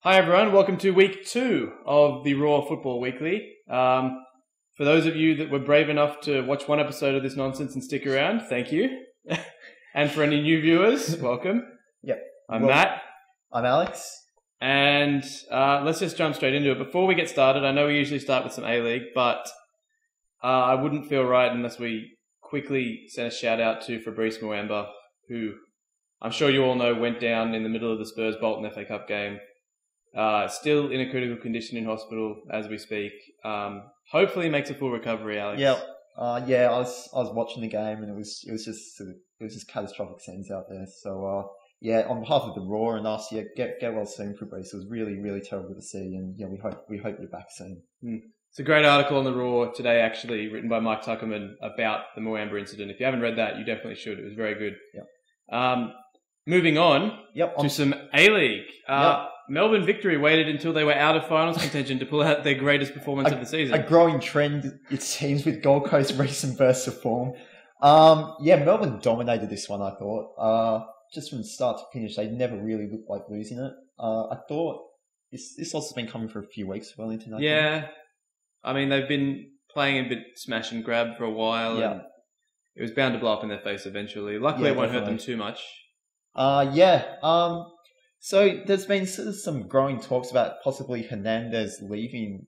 Hi everyone, welcome to week 2 of the Raw Football Weekly. For those of you that were brave enough to watch one episode of this nonsense and stick around, thank you. And for any new viewers, welcome. Yep. I'm Matt. I'm Alex. And let's just jump straight into it. Before we get started, I know we usually start with some A-League, but I wouldn't feel right unless we quickly send a shout out to Fabrice Muamba, who I'm sure you all know went down in the middle of the Spurs-Bolton FA Cup game. Still in a critical condition in hospital as we speak. Hopefully makes a full recovery, Alex. Yeah. I was watching the game and it was just catastrophic scenes out there. So on behalf of the Raw and us, get well soon, Fabrice. It was really, really terrible to see, and we hope you're back soon. It's a great article on the Raw today, actually, written by Mike Tuckerman about the Muamba incident. If you haven't read that, you definitely should. It was very good. Yep. Moving on to some A-League. Melbourne Victory waited until they were out of finals contention to pull out their greatest performance of the season. A growing trend, it seems, with Gold Coast recent bursts of form. Melbourne dominated this one, I thought. Just from start to finish, they never really looked like losing it. I thought this loss has been coming for a few weeks, Wellington. I think. I mean, they've been playing a bit smash and grab for a while, and it was bound to blow up in their face eventually. Luckily, it won't hurt them too much. So there's been sort of some growing talks about possibly Hernandez leaving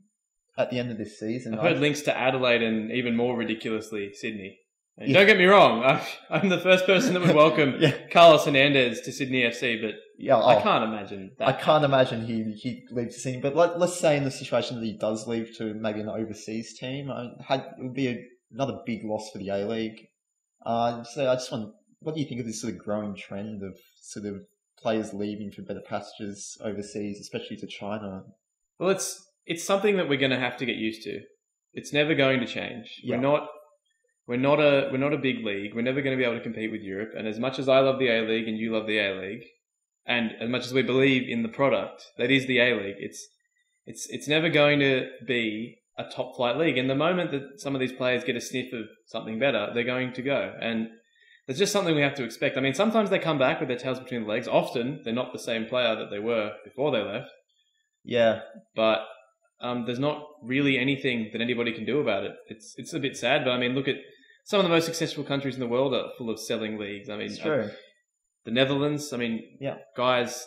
at the end of this season. I've heard links to Adelaide and even more ridiculously, Sydney. And don't get me wrong, I'm the first person that would welcome Carlos Hernandez to Sydney FC, but I can't imagine that. I can't imagine he'd leave to Sydney. But let's say in the situation that he does leave to maybe an overseas team, it would be another big loss for the A-League. So I just what do you think of this sort of growing trend of sort of players leaving for better pastures overseas, especially to China? Well, it's something that we're going to have to get used to. It's never going to change. Yeah. We're not a big league. We're never going to be able to compete with Europe. And as much as I love the A-League and you love the A-League, and as much as we believe in the product that is the A-League, it's never going to be a top flight league. And the moment that some of these players get a sniff of something better, they're going to go. And there's just something we have to expect. I mean, sometimes they come back with their tails between the legs. Often, they're not the same player that they were before they left. Yeah. But there's not really anything that anybody can do about it. It's a bit sad, but I mean, look at some of the most successful countries in the world are full of selling leagues. I mean, it's true. The Netherlands, I mean, guys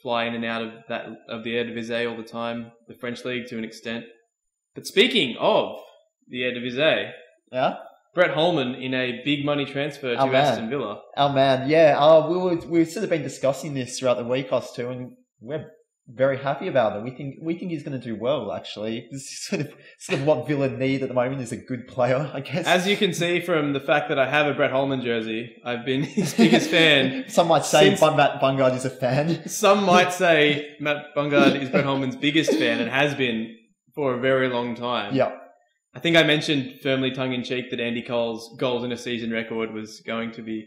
fly in and out of the Eredivisie all the time. The French league to an extent. But speaking of the Eredivisie, Brett Holman in a big money transfer to Aston Villa. Our man, we've sort of been discussing this throughout the week, us two, and we're very happy about it. We think he's going to do well, actually. This is sort of what Villa need at the moment is a good player, I guess. As you can see from the fact that I have a Brett Holman jersey, I've been his biggest fan. Some might say Matt Bungard is a fan. Some might say Matt Bungard is Brett Holman's biggest fan and has been for a very long time. Yeah. I think I mentioned firmly tongue-in-cheek that Andy Cole's goals in a season record was going to be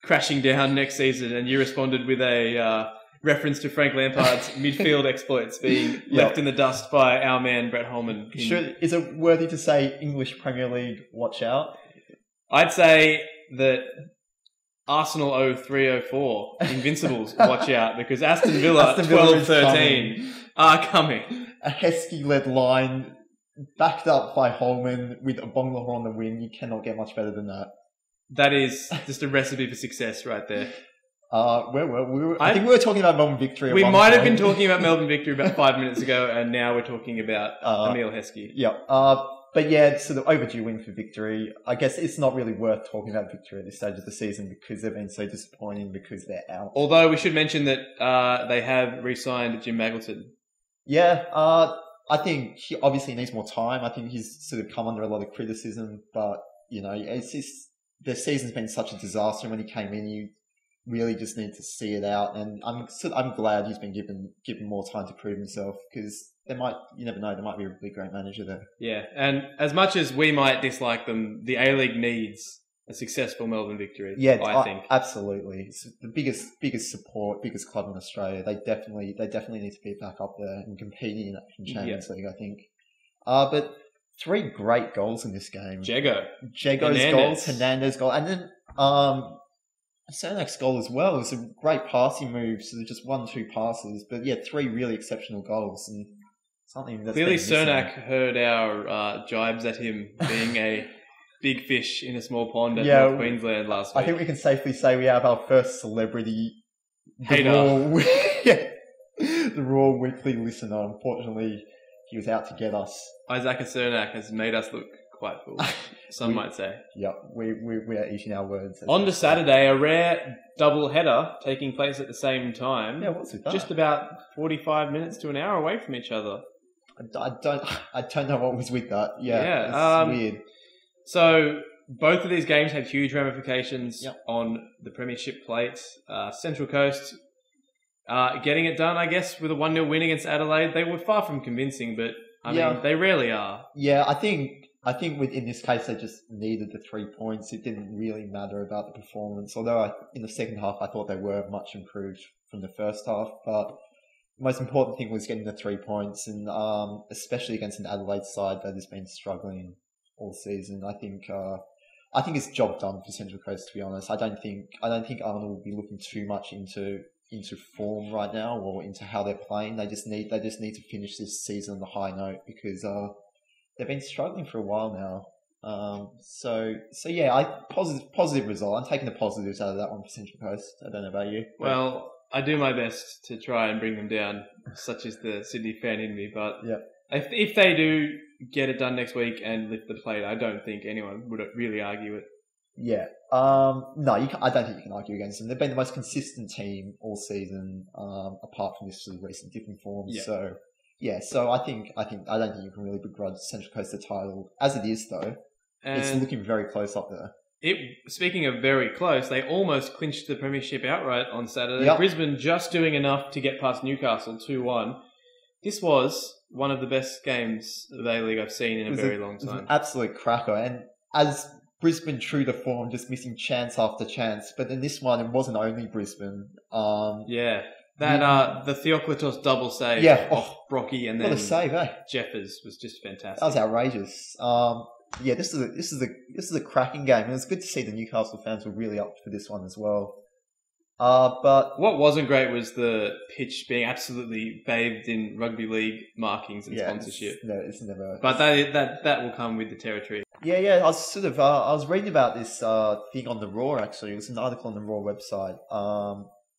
crashing down next season, and you responded with a reference to Frank Lampard's midfield exploits being left in the dust by our man Brett Holman. Is it worthy to say English Premier League, watch out? I'd say that Arsenal 03-04, Invincibles, watch out, because Aston Villa 12-13 are coming. A Heskey-led line backed up by Holman with a Bonglahor on the wing. You cannot get much better than that. That is just a recipe for success right there. I think we were talking about Melbourne Victory. We might have been talking about Melbourne Victory about 5 minutes ago, and now we're talking about Emile Heskey. Yeah. But yeah, sort of overdue win for Victory. I guess it's not really worth talking about Victory at this stage of the season because they've been so disappointing because they're out. Although we should mention that they have re-signed Jim Magleton. Yeah. I think he obviously needs more time. I think he's sort of come under a lot of criticism, but it's just their season's been such a disaster. When he came in, you really just need to see it out, and I'm glad he's been given more time to prove himself because you never know, there might be a really great manager there. Yeah, and as much as we might dislike them, the A-League needs a successful Melbourne Victory. Yeah, I think absolutely. It's the biggest support, biggest club in Australia. They definitely need to be back up there and competing in Champions League, I think. But 3 great goals in this game. Jago's goals, Hernandez goal, and then Cernak's goal as well was a great passing move, so just 1-2 passes, but yeah, 3 really exceptional goals and something that's clearly Cernak heard our jibes at him being a big fish in a small pond at North Queensland last week. I think we can safely say we have our first celebrity hater. The Raw weekly listener. Unfortunately, he was out to get us. Isaac Cernak has made us look quite foolish, some might say. Yep, we are eating our words. On to Saturday, a rare double header taking place at the same time. Yeah, what's with that? Just about 45 minutes to an hour away from each other. I don't know what was with that. Yeah, it's weird. So both of these games had huge ramifications on the Premiership plate. Central Coast getting it done, I guess, with a 1-0 win against Adelaide. They were far from convincing, but I mean, they rarely are. Yeah, I think in this case they just needed the 3 points. It didn't really matter about the performance, although in the second half I thought they were much improved from the first half. But the most important thing was getting the 3 points, and especially against an Adelaide side that has been struggling all season. I think it's job done for Central Coast, to be honest. I don't think Arnold will be looking too much into form right now or into how they're playing. They just need to finish this season on the high note because they've been struggling for a while now. So yeah, positive result. I'm taking the positives out of that one for Central Coast. I don't know about you. Well, I do my best to try and bring them down, such as the Sydney fan in me. But if they do get it done next week and lift the plate, I don't think anyone would really argue it. Yeah. No, I don't think you can argue against them. They've been the most consistent team all season, apart from this sort of recent dip in form. Yeah. So yeah. So I don't think you can really begrudge Central Coast the title. As it is though, it's looking very close up there. Speaking of very close, they almost clinched the Premiership outright on Saturday. Yep. Brisbane just doing enough to get past Newcastle 2-1. This was one of the best games of A-League I've seen in a very long time. It was an absolute cracker. And as Brisbane, true to form, just missing chance after chance. But in this one, it wasn't only Brisbane. The Theoklitos double save off Brocky and then what a save, Jeffers was just fantastic. That was outrageous. This is a cracking game. And it was good to see the Newcastle fans were really up for this one as well. But what wasn't great was the pitch being absolutely bathed in rugby league markings and sponsorship. It's never. But that will come with the territory. Yeah. I was reading about this thing on the Raw. Actually, it was an article on the Raw website.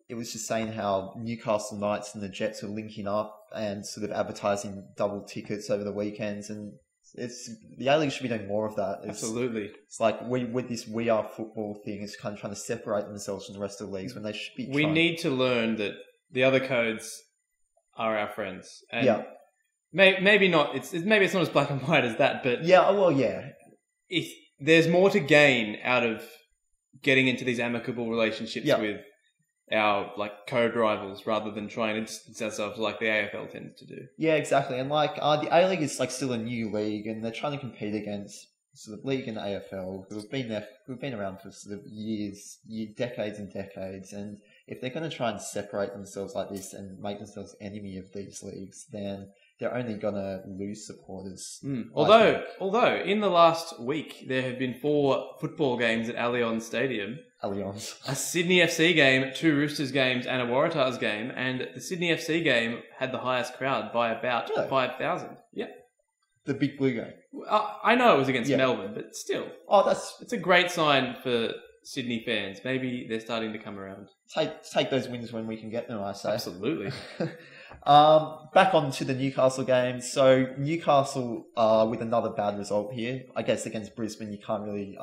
It was just saying how Newcastle Knights and the Jets are linking up and sort of advertising double tickets over the weekends, and the A-League should be doing more of that. Absolutely. It's like with this We Are Football thing, it's kind of trying to separate themselves from the rest of the leagues when they should be. We need to learn that the other codes are our friends. And maybe not. Maybe it's not as black and white as that, but if there's more to gain out of getting into these amicable relationships with our code rivals rather than trying to distance ourselves like the AFL tends to do. Yeah, exactly. And the A-League is still a new league, and they're trying to compete against sort of league and AFL. We've been around for sort of decades and decades, and if they're going to try and separate themselves like this and make themselves enemy of these leagues, then they're only going to lose supporters. Although in the last week there have been 4 football games at Allianz Stadium. A Sydney FC game, 2 Roosters games and a Waratahs game, and the Sydney FC game had the highest crowd by about 5,000. Yeah. The Big Blue game. I know it was against Melbourne, but still. It's a great sign for Sydney fans. Maybe they're starting to come around. Take those wins when we can get them, I say. Absolutely. Back on to the Newcastle game. So Newcastle with another bad result here. I guess against Brisbane you can't really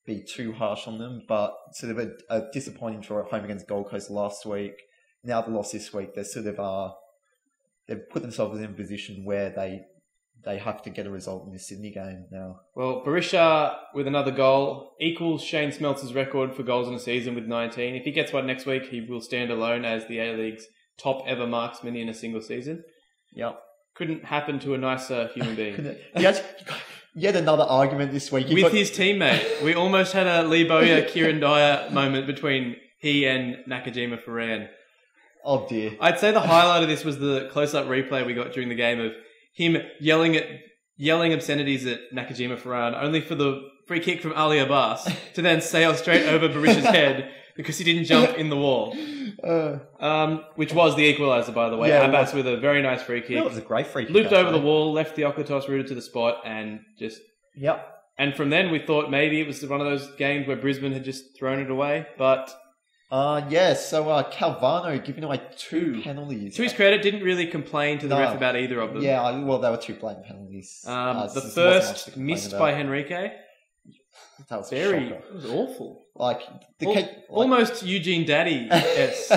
be too harsh on them, but sort of a disappointing draw at home against Gold Coast last week. Now the loss this week, they're sort of they've put themselves in a position where they have to get a result in this Sydney game now. Well, Barisha with another goal equals Shane Smeltzer's record for goals in a season with 19. If he gets one next week, he will stand alone as the A-League's top ever marksman in a single season. Yep. Couldn't happen to a nicer human being. Yet another argument this week. With his teammate. We almost had a Lee Bowyer, Kieran Dyer moment between he and Nakajima Ferran. Oh dear. I'd say the highlight of this was the close-up replay we got during the game of him yelling obscenities at Nakajima Ferran, only for the free kick from Ali Abbas to then sail straight over Barisha's head because he didn't jump in the wall. Which was the equaliser, by the way. Yeah, Abbas with a very nice free kick. That was a great free kick. Looped over the wall, left the Okotos rooted to the spot, and just... Yep. And from then, we thought maybe it was one of those games where Brisbane had just thrown it away, but... So Calvano giving away 2 penalties. To his credit, didn't really complain to the ref about either of them. Yeah, well, they were 2 blatant penalties. The first missed by Henrique. That was it was awful. Like almost Eugene Daddy. Yes.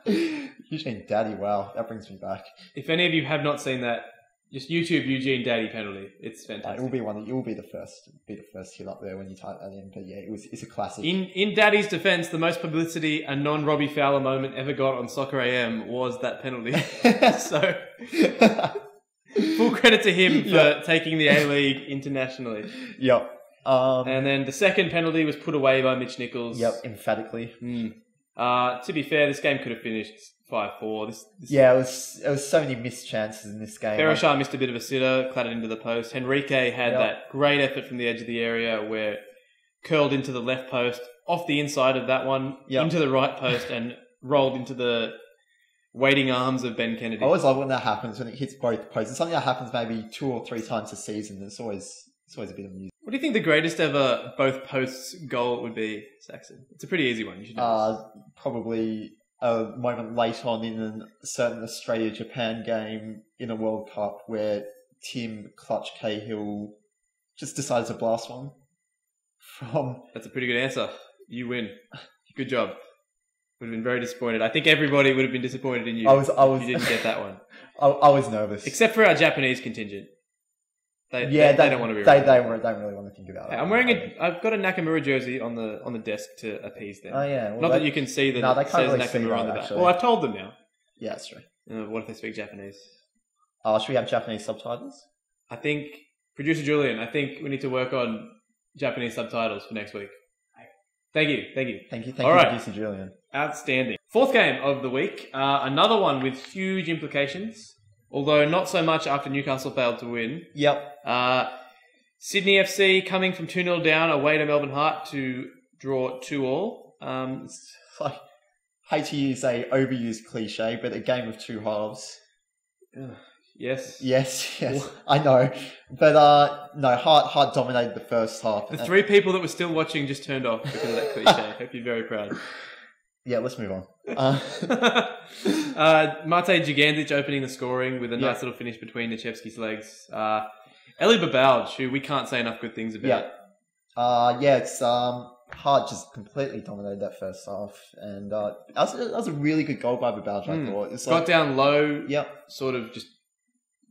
Eugene Daddy. Wow, that brings me back. If any of you have not seen that, just YouTube Eugene Daddy penalty. It's fantastic. It will be It will be the first. Hit up there when you type that in. But yeah, it's a classic. In Daddy's defense, the most publicity a non-Robbie Fowler moment ever got on Soccer AM was that penalty. So full credit to him for taking the A-League internationally. Yep. And then the second penalty was put away by Mitch Nichols. Yep, emphatically. To be fair, this game could have finished 5-4. It was so many missed chances in this game. Bereshar missed a bit of a sitter, clattered into the post. Henrique had that great effort from the edge of the area where curled into the left post, off the inside of that one, into the right post, and rolled into the waiting arms of Ben Kennedy. I always love when that happens, when it hits both posts. It's something that happens maybe 2 or 3 times a season. It's always a bit of music. What do you think the greatest ever both posts goal would be, Saxon? It's a pretty easy one. You should know probably a moment late on in a certain Australia-Japan game in a World Cup where Tim Clutch Cahill just decided to blast one from... That's a pretty good answer. You win. Good job. Would have been very disappointed. I think everybody would have been disappointed in you if you didn't get that one. I was nervous. Except for our Japanese contingent. They don't want to be. They don't really want to think about it. I've got a Nakamura jersey on the desk to appease them. Oh yeah. Well, not that you can see that it says really Nakamura on the back. Actually. Well, I've told them now. Yeah, that's true. What if they speak Japanese? Should we have Japanese subtitles? I think producer Julian. I think we need to work on Japanese subtitles for next week. Thank you. Thank you, producer Julian. Outstanding. Fourth game of the week. Another one with huge implications. Although not so much after Newcastle failed to win. Yep. Sydney FC coming from 2-0 down away to Melbourne Heart to draw 2-2. It's like, hate to use a overused cliche, but a game of 2 halves. Yes. I know. But no, Heart dominated the first half. The 3 people that were still watching just turned off because of that cliche. Hope you're very proud. Yeah, let's move on. Mate Gigantic opening the scoring with a nice little finish between Nichevsky's legs. Eli Babalj, who we can't say enough good things about. It's Hart just completely dominated that first half, and that was a really good goal by Babalj. I thought it's got down low. Sort of just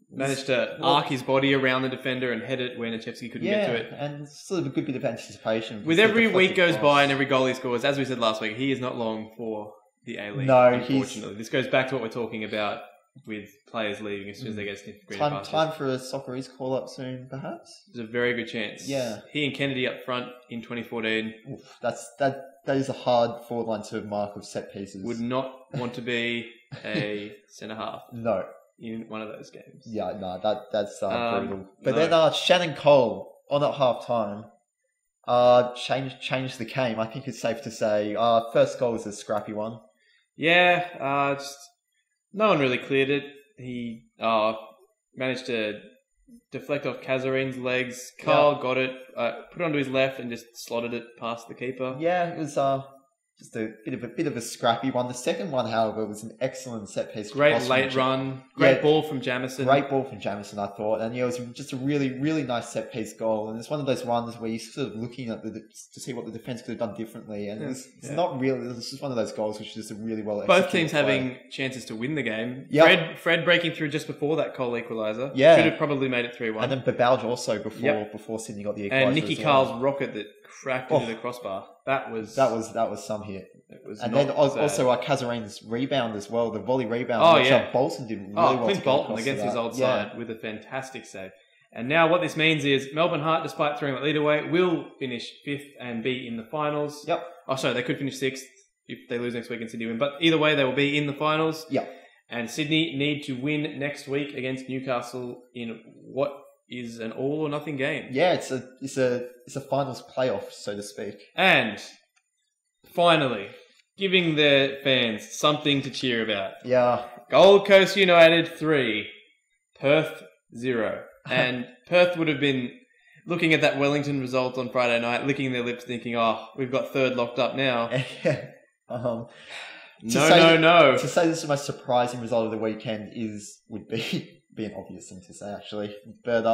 managed to arc his body around the defender and head it where Nichevsky couldn't get to it. And sort of a good bit of anticipation. With every week goes by and every goal he scores, as we said last week, he is not long for the A-League, unfortunately. This goes back to what we're talking about with players leaving as soon as they get sniffed green passes. Time for a Socceroos call-up soon, perhaps? There's a very good chance. Yeah. He and Kennedy up front in 2014. That is a hard forward line to mark with set pieces. Would not want to be a centre-half. No. In one of those games. Yeah, no, that's brutal. But then Shannon Cole, on at half-time, changed the game. I think it's safe to say. First goal was a scrappy one. Yeah, just no one really cleared it. He managed to deflect off Cazarin's legs. Carl got it, put it onto his left and just slotted it past the keeper. Yeah, it was just a bit of a scrappy one. The second one, however, was an excellent set piece. Great late run. Great ball from Jamison. Great ball from Jamison, I thought. And it was just a really, really nice set piece goal. And it's one of those ones where you're sort of looking at to see what the defence could have done differently. And it's not really, it's just one of those goals which is just a really well executed Both teams having chances to win the game. Yep. Fred breaking through just before that Cole equaliser. Yeah. Should have probably made it 3-1. And then Babalj also before Sydney got the equaliser. And Nicky Carl's rocket that cracked into the crossbar. That was some hit. And then also Cazarin's rebound as well, the volley rebound, which Bolton did really well. Clint Bolton against his old side with a fantastic save. And now what this means is Melbourne Heart, despite throwing it lead away, will finish 5th and be in the finals. Yep. Oh, sorry, they could finish 6th if they lose next week and Sydney win. But either way, they will be in the finals. Yep. And Sydney need to win next week against Newcastle in what is an all or nothing game. Yeah, it's a finals playoff, so to speak. And finally, giving their fans something to cheer about. Yeah. Gold Coast United 3, Perth 0. And Perth would have been looking at that Wellington result on Friday night, licking their lips thinking, oh, we've got third locked up now. No. To say this is the most surprising result of the weekend would be an obvious thing to say, actually. But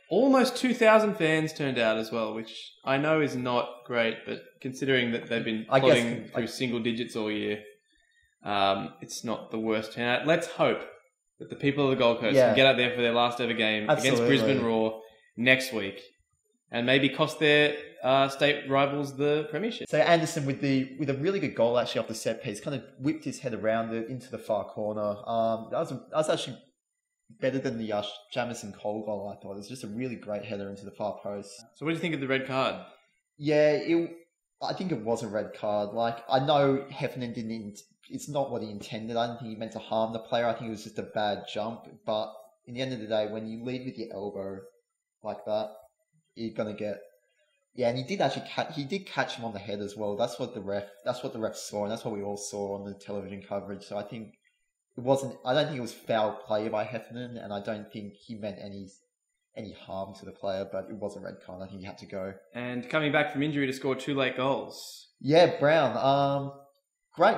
almost 2,000 fans turned out as well, which I know is not great, but considering that they've been plodding through single digits all year, it's not the worst turnout. Let's hope that the people of the Gold Coast can get out there for their last ever game against Brisbane Roar next week and maybe cost their state rivals the premiership. So Anderson with a really good goal actually off the set piece, kind of whipped his head around it into the far corner. That was actually better than the Jamison Cole goal, I thought. It was just a really great header into the far post. So what do you think of the red card? Yeah, I think it was a red card. Like, I know Heffernan it's not what he intended. I don't think he meant to harm the player. I think it was just a bad jump. But in the end of the day, when you lead with your elbow like that, you're going to get... Yeah, and he did catch him on the head as well. That's what the ref saw, and that's what we all saw on the television coverage. So I think I don't think it was foul play by Heffernan, and I don't think he meant any harm to the player, but it was a red card. I think he had to go. And coming back from injury to score 2 late goals. Yeah, Brown. Great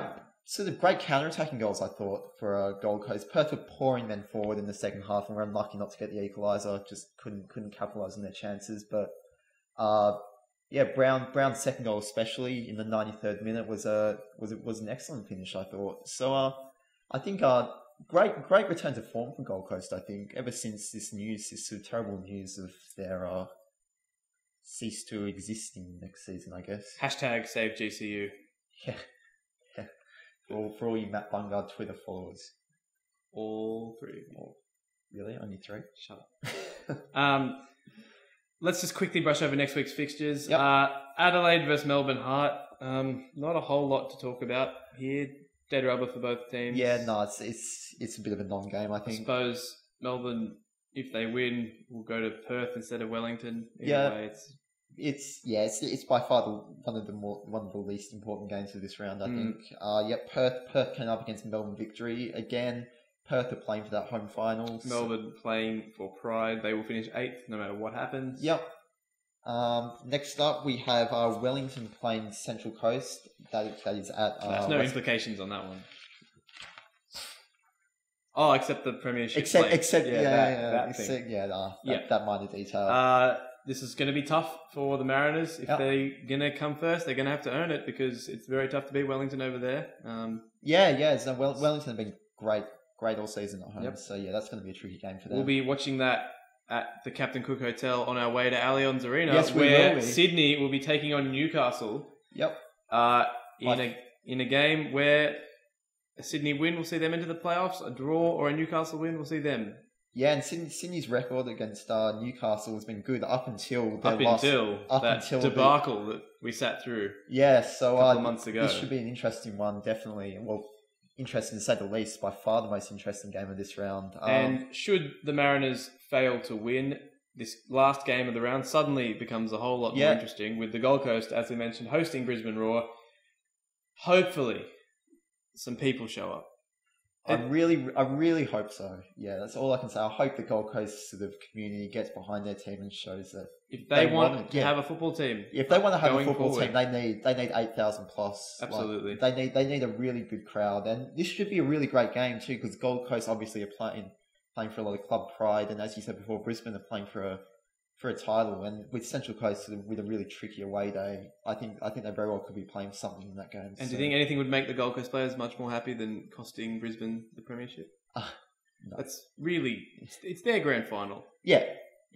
counter-attacking goals, I thought, for Gold Coast. Perth were pouring men forward in the second half, and were unlucky not to get the equaliser. Just couldn't capitalise on their chances. But Brown's second goal, especially in the 93rd minute, was an excellent finish, I thought. So I think great return to form for Gold Coast. I think ever since this sort of terrible news of their cease to existing next season, I guess. Hashtag save GCU. Yeah. For all you Matt Bungard Twitter followers. All 3. Really? Only 3? Shut up. Let's just quickly brush over next week's fixtures. Yep. Adelaide versus Melbourne Heart. Not a whole lot to talk about here. Dead rubber for both teams. Yeah, no, it's a bit of a non-game, I think. I suppose Melbourne, if they win, will go to Perth instead of Wellington. It's by far one of the least important games of this round, I think. Perth came up against Melbourne Victory again. Perth are playing for that home finals. Melbourne playing for pride. They will finish 8th no matter what happens. Yep. Next up, we have Wellington playing Central Coast. That is at... There's no implications on that one. Oh, except the premiership. That minor detail. This is going to be tough for the Mariners. If they're going to come first, they're going to have to earn it because it's very tough to beat Wellington over there. Wellington have been great all season at home. Yep. So, that's going to be a tricky game for them. We'll be watching that at the Captain Cook Hotel on our way to Allianz Arena, where Sydney will be taking on Newcastle. Yep. In a game where a Sydney win will see them into the playoffs, a draw or a Newcastle win will see them. Yeah, and Sydney's record against Newcastle has been good up until that debacle that we sat through. Yeah, so a couple of months ago. This should be an interesting one, definitely. Well, interesting to say the least. By far the most interesting game of this round. And should the Mariners fail to win, this last game of the round suddenly becomes a whole lot more interesting with the Gold Coast, as we mentioned, hosting Brisbane Roar. Hopefully, some people show up. I really hope so. Yeah, that's all I can say. I hope the Gold Coast sort of community gets behind their team and shows that if they want to have a football team, if they want to have a football team, they need 8,000 plus. Absolutely, they need a really good crowd, and this should be a really great game too because Gold Coast obviously are playing for a lot of club pride, and as you said before, Brisbane are playing for a title, and with Central Coast with a really tricky away day, I think they very well could be playing something in that game. And do you think anything would make the Gold Coast players much more happy than costing Brisbane the premiership? No. That's really it's their grand final. Yeah,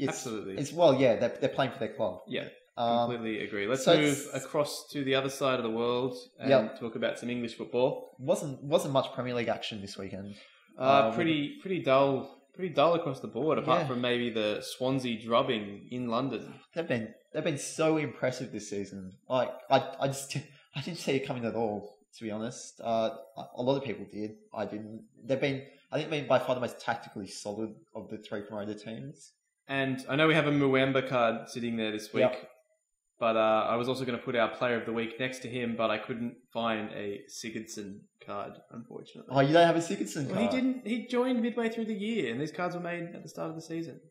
absolutely. They're playing for their club. Yeah, completely agree. Let's move across to the other side of the world and talk about some English football. Wasn't much Premier League action this weekend. Pretty dull. Pretty dull across the board, apart from maybe the Swansea drubbing in London. They've been so impressive this season. Like I didn't see it coming at all, to be honest. A lot of people did. I didn't. They've been by far the most tactically solid of the 3 promoted teams. And I know we have a Muamba card sitting there this week. But I was also going to put our player of the week next to him, but I couldn't find a Sigurdsson card, unfortunately. Oh, you don't have a Sigurdsson card? Well, he didn't. He joined midway through the year, and these cards were made at the start of the season.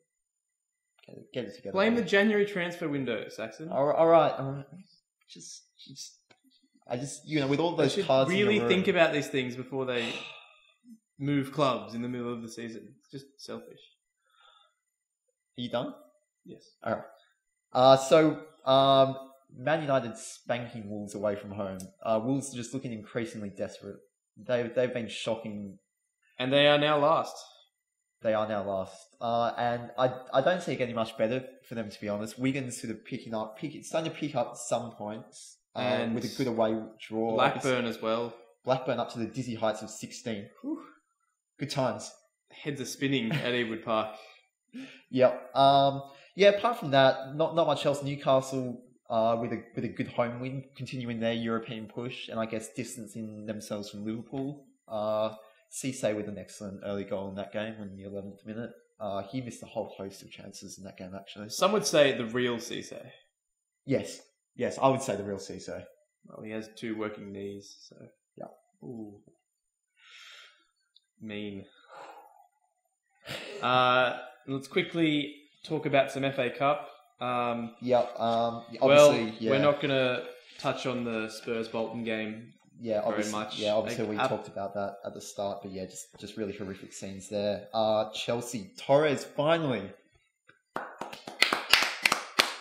Get it together. Blame the January transfer window, Saxon. All right. Just, with all those cards. Really think about these things before they move clubs in the middle of the season. It's just selfish. Are you done? Yes. All right. Man United spanking Wolves away from home. Wolves are just looking increasingly desperate. They've been shocking. And they are now last. They are now last. And I don't see it getting much better for them, to be honest. Wigan's sort of starting to pick up some points. And with a good away draw. Blackburn as well. Blackburn up to the dizzy heights of 16. Whew. Good times. Heads are spinning at Ewood Park. Yep. Apart from that, not much else. Newcastle with a good home win, continuing their European push, and I guess distancing themselves from Liverpool. Cisse with an excellent early goal in that game in the 11th minute. He missed a whole host of chances in that game, actually. Some would say the real Cisse. Yes, I would say the real Cisse. Well, he has 2 working knees, so... Yeah. Ooh. Mean. Let's quickly talk about some FA Cup. Obviously, we're not going to touch on the Spurs-Bolton game very much. Yeah, obviously we talked about that at the start, but yeah, just really horrific scenes there. Chelsea, Torres, finally.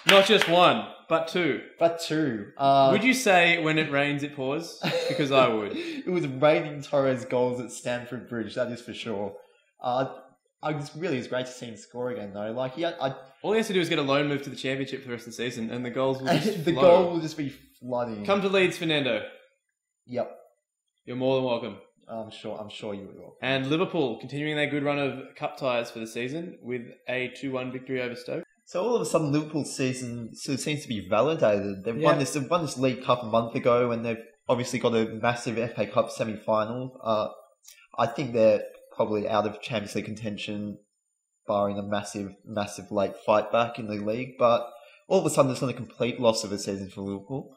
Not just one, but two. Would you say when it rains it pours? Because I would. It was raining Torres goals at Stamford Bridge, that is for sure. It's great to see him score again, though. All he has to do is get a loan move to the Championship for the rest of the season, and the goals will just flow. Goal will just be flooding. Come to Leeds, Fernando. Yep. You're more than welcome. I'm sure you will. And Liverpool continuing their good run of cup ties for the season with a 2-1 victory over Stoke. So all of a sudden, Liverpool's season sort of seems to be validated. They've won this League Cup a month ago, and they've obviously got a massive FA Cup semi-final. I think they're probably out of Champions League contention, barring a massive late fight back in the league. But all of a sudden, it's not a complete loss of a season for Liverpool.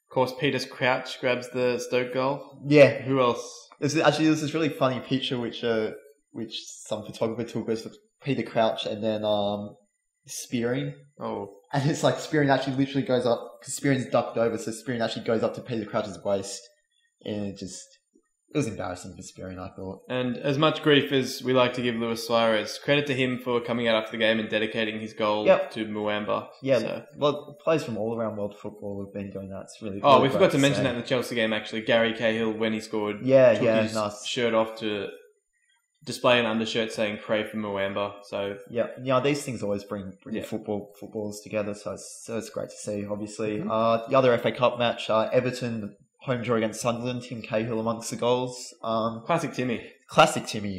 Of course, Peter Crouch grabs the Stoke goal. Yeah. Who else? There's this really funny picture which some photographer took of Peter Crouch and then Spearing. Oh. And it's like Spearing actually literally goes up, because Spearing's ducked over, so Spearing actually goes up to Peter Crouch's waist. And it was embarrassing for Spearing, I thought. And as much grief as we like to give Luis Suarez, credit to him for coming out after the game and dedicating his goal to Muamba. Yeah, well, players from all around world football have been doing that. It's really we forgot to mention that in the Chelsea game, actually. Gary Cahill, when he scored, took his shirt off to display an undershirt saying "Pray for Muamba." So these things always bring footballers together. So it's great to see. Obviously, the other FA Cup match, Everton home draw against Sunderland. Tim Cahill amongst the goals. Classic Timmy.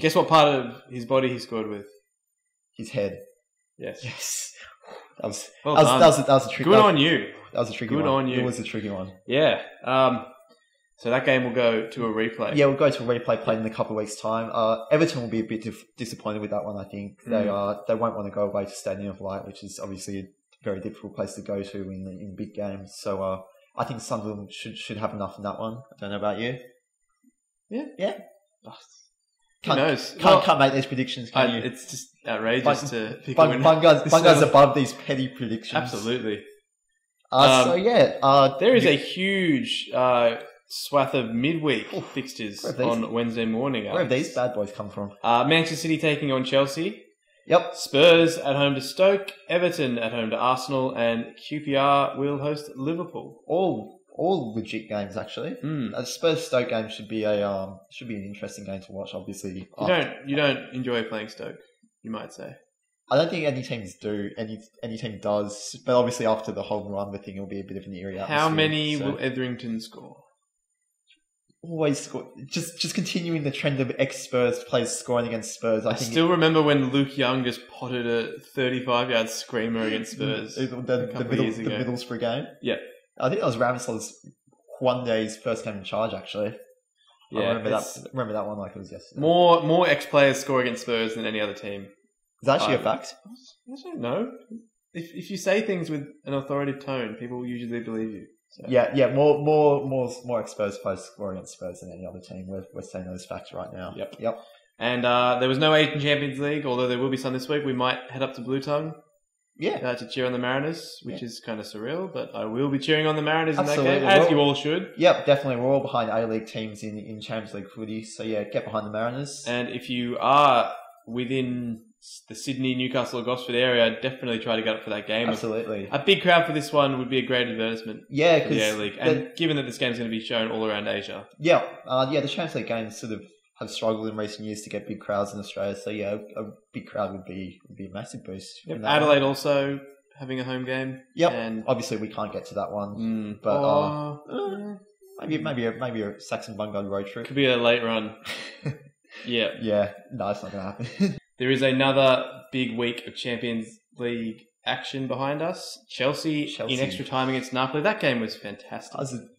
Guess what part of his body he scored with? His head. Yes. That was a tricky one. Good on you. That was a tricky one. Good on you. It was a tricky one. Yeah. So that game will go to a replay. Yeah, we'll go to a replay played in a couple of weeks' time. Everton will be a bit disappointed with that one, I think. They won't want to go away to Stadium of Light, which is obviously a very difficult place to go to in big games. So I think Sunderland should have enough in that one. I don't know about you. Yeah. Who knows? Can't make these predictions, can you? It's just outrageous to pick a winner. Bunga's above these petty predictions. Absolutely. There is a huge swath of midweek fixtures on Wednesday morning. Where have these bad boys come from? Manchester City taking on Chelsea. Yep. Spurs at home to Stoke. Everton at home to Arsenal. And QPR will host Liverpool. All legit games, actually. A Spurs-Stoke game should be an interesting game to watch, obviously. You don't enjoy playing Stoke, you might say. I don't think any teams do. Any team does. But obviously after the whole run, I think it'll be a bit of an eerie atmosphere. How many will Etherington score? Always score. Just continuing the trend of ex-Spurs players scoring against Spurs. I still remember when Luke Young just potted a 35-yard screamer against Spurs the Middlesbrough game. Yeah. I think that was Ramsdale's one day's first game in charge, actually. Yeah, I remember that one like it was yesterday. More ex-players score against Spurs than any other team. Is that actually a fact? I don't know. if you say things with an authoritative tone, people will usually believe you. So. Yeah. More exposed players scoring against Spurs than any other team. We're saying those facts right now. Yep. And there was no Asian Champions League, although there will be some this week. We might head up to Blue Tongue. Yeah. To cheer on the Mariners, which is kind of surreal, but I will be cheering on the Mariners Absolutely. in that game, as you all should. Yep, definitely. We're all behind A-League teams in Champions League footy, so yeah, get behind the Mariners. And if you are within the Sydney, Newcastle or Gosford area, definitely try to get up for that game. Absolutely. A big crowd for this one would be a great advertisement for the A-League. And given that this game is going to be shown all around Asia. Yeah, the Champions League games sort of have struggled in recent years to get big crowds in Australia, so yeah, a big crowd would be a massive boost. Yep. Adelaide also having a home game. Yep. And obviously we can't get to that one, but maybe a Saxon Bungard road trip. Could be a late run. Yeah. Yeah. No, it's not going to happen. There is another big week of Champions League action behind us. Chelsea in extra time against Napoli. That game was fantastic.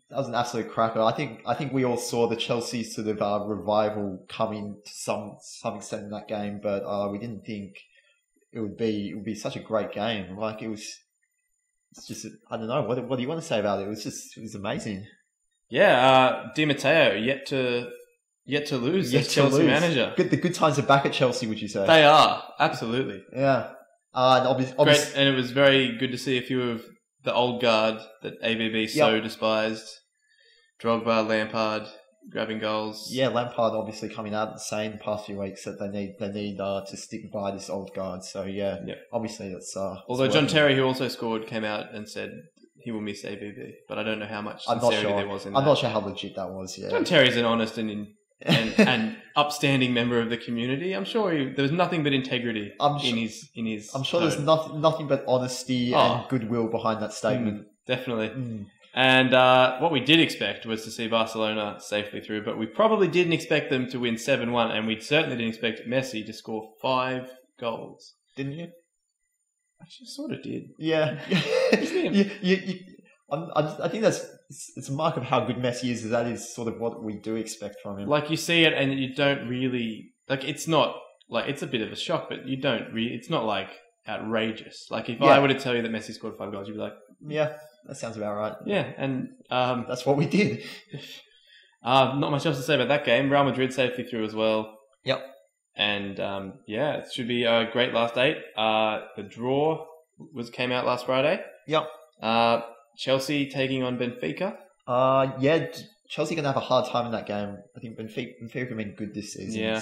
That was an absolute cracker. I think we all saw the Chelsea sort of revival coming to some extent in that game, but we didn't think it would be such a great game. Like it's just I don't know what do you want to say about it? It was amazing. Yeah, Di Matteo yet to lose as Chelsea manager. The good times are back at Chelsea, would you say? They are, absolutely. Yeah. And obviously, great, and it was very good to see a few of the old guard that ABB so despised. Drogba, Lampard, grabbing goals. Yeah, Lampard obviously coming out and saying the past few weeks that they need to stick by this old guard. So yeah, obviously that's. Although John Terry, who also scored, came out and said he will miss ABB, but I don't know how much sincerity there was in that. I'm not sure how legit that was. Yeah, John Terry's an honest and upstanding member of the community. I'm sure there was nothing but integrity in his. I'm sure there's nothing but honesty and goodwill behind that statement. Definitely. And what we did expect was to see Barcelona safely through, but we probably didn't expect them to win 7-1, and we certainly didn't expect Messi to score 5 goals. Didn't you? Actually, sort of did. Yeah. I think it's a mark of how good Messi is. That is sort of what we do expect from him. Like you see it, and you don't really like. It's not like it's a bit of a shock, but you don't really. It's not like outrageous. Like if I were to tell you that Messi scored 5 goals, you'd be like, yeah. That sounds about right. Yeah, and that's what we did. Not much else to say about that game. Real Madrid safely through as well. Yep. And it should be a great last 8. The draw came out last Friday. Yep. Chelsea taking on Benfica. Chelsea going to have a hard time in that game. I think Benfica have been good this season. Yeah.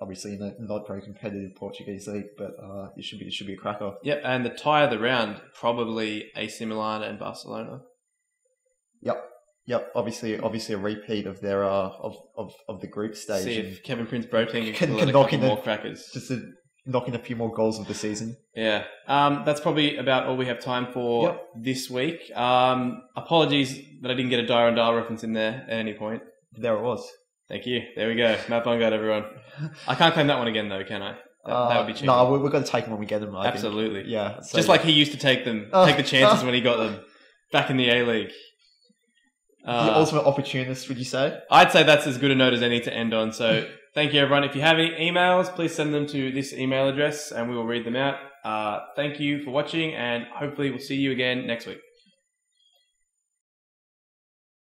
Obviously in the not very competitive Portuguese league, but it should be a cracker. Yep, and the tie of the round probably AC Milan and Barcelona. Yep. Obviously a repeat of their of the group stage. See if Kevin Prince Boateng can knock in more crackers. Just to knock in a few more goals of the season. Yeah. That's probably about all we have time for this week. Apologies that I didn't get a Dyer and Dahl reference in there at any point. There it was. Thank you. There we go. Matt Bungard, everyone. I can't claim that one again, though, can I? That would be cheating. No, we're going to take them when we get them. Absolutely. Think. Yeah. So just like he used to take the chances when he got them back in the A-League. The ultimate opportunist, would you say? I'd say that's as good a note as any to end on. So thank you, everyone. If you have any emails, please send them to this email address and we will read them out. Thank you for watching, and hopefully we'll see you again next week.